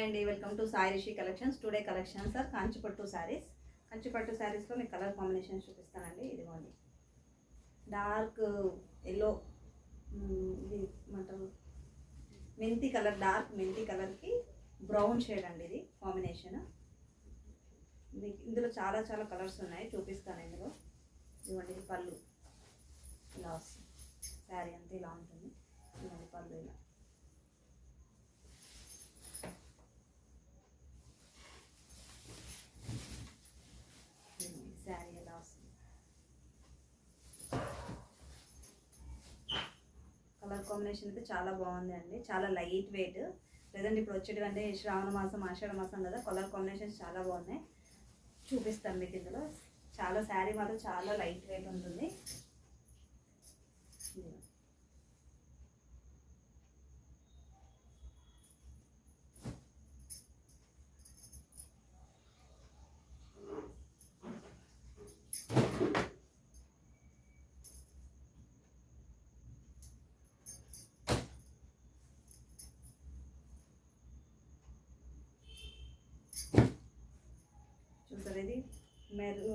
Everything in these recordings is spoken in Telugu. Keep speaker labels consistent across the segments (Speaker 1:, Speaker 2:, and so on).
Speaker 1: హాయ్ అండి, welcome to Sai Rishi collections. Today collections sir Kanchipattu sarees. Kanchipattu శారీస్లో మీకు కలర్ కాంబినేషన్స్ చూపిస్తానండి. ఇదిగోండి డార్క్ ఎల్లో, ఇది ఏమంటారు మెంతి కలర్, డార్క్ మెంతి కలర్కి బ్రౌన్ షేడ్ అండి ఇది కాంబినేషన్. ఇందులో చాలా చాలా కలర్స్ ఉన్నాయి, చూపిస్తాను. ఇందులో ఇదిగోండి ఇది పళ్ళు ఇలా వస్తుంది, శారీ అంతా ఇలా ఉంటుంది. ఇదిగోండి పళ్ళు ఇలా, శారీ ఎలా వస్తుంది. కలర్ కాంబినేషన్ అయితే చాలా బాగుంది అండి, చాలా లైట్ వెయిట్. ప్రజెంట్ ఇప్పుడు వచ్చేటివంటే శ్రావణ మాసం, ఆషాఢ మాసం కదా, కలర్ కాంబినేషన్స్ చాలా బాగున్నాయి, చూపిస్తాను మీకు. ఇందులో చాలా శారీ మాత్రం చాలా లైట్ వెయిట్ ఉంటుంది. చూసారు, ఇది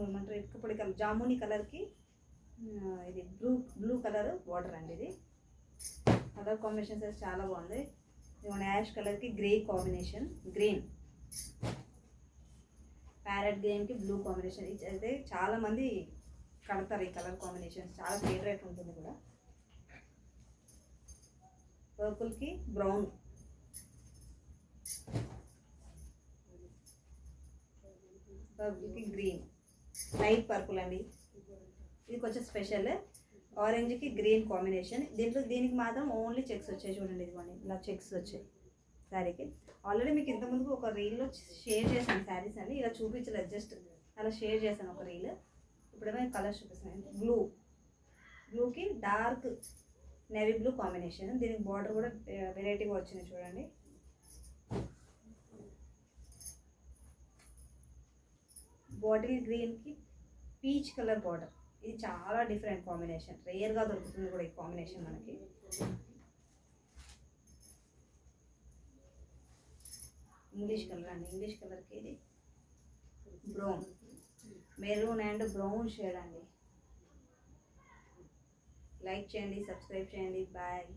Speaker 1: ఏమంటారు ఎక్కపొడి కలర్, జాముని కలర్కి ఇది బ్లూ కలర్ బార్డర్ అండి. ఇది కలర్ కాంబినేషన్స్ అయితే చాలా బాగుంది. ఇది మన యాష్ కలర్కి గ్రే కాంబినేషన్, గ్రీన్ ప్యారెట్ గ్రీన్కి బ్లూ కాంబినేషన్. ఇది అయితే చాలామంది కడతారు ఈ కలర్ కాంబినేషన్స్, చాలా ఫేవరెట్ ఉంటుంది కూడా. పర్పుల్కి బ్రౌన్, పర్పుల్కి గ్రీన్, లైట్ పర్పుల్ అండి. ఇది కొంచెం స్పెషల్, ఆరెంజ్కి గ్రీన్ కాంబినేషన్. దీనికి మాత్రం ఓన్లీ చెక్స్ వచ్చాయి, చూడండి. ఇదిగోండి ఇలా చెక్స్ వచ్చాయి శారీకి. ఆల్రెడీ మీకు ఇంతకుముందు ఒక రీల్లో షేర్ చేశాను శారీస్ అని, ఇలా చూపించలేదు, జస్ట్ అలా షేర్ చేశాను ఒక రీల్. ఇప్పుడేమో కలర్స్ చూపిస్తాను. బ్లూకి డార్క్ నేవీ బ్లూ కాంబినేషన్. దీనికి బార్డర్ కూడా వెరైటీగా వచ్చింది, చూడండి. బాటిల్ గ్రీన్కి పీచ్ కలర్ బార్డర్. ఇది చాలా డిఫరెంట్ కాంబినేషన్, రేర్గా దొరుకుతుంది కూడా ఈ కాంబినేషన్ మనకి. ఇంగ్లీష్ కలర్ అండి, ఇంగ్లీష్ కలర్కి ఇది brown, maroon and brown shade అండి. లైక్ చేయండి, సబ్స్క్రైబ్ చేయండి. బాయ్.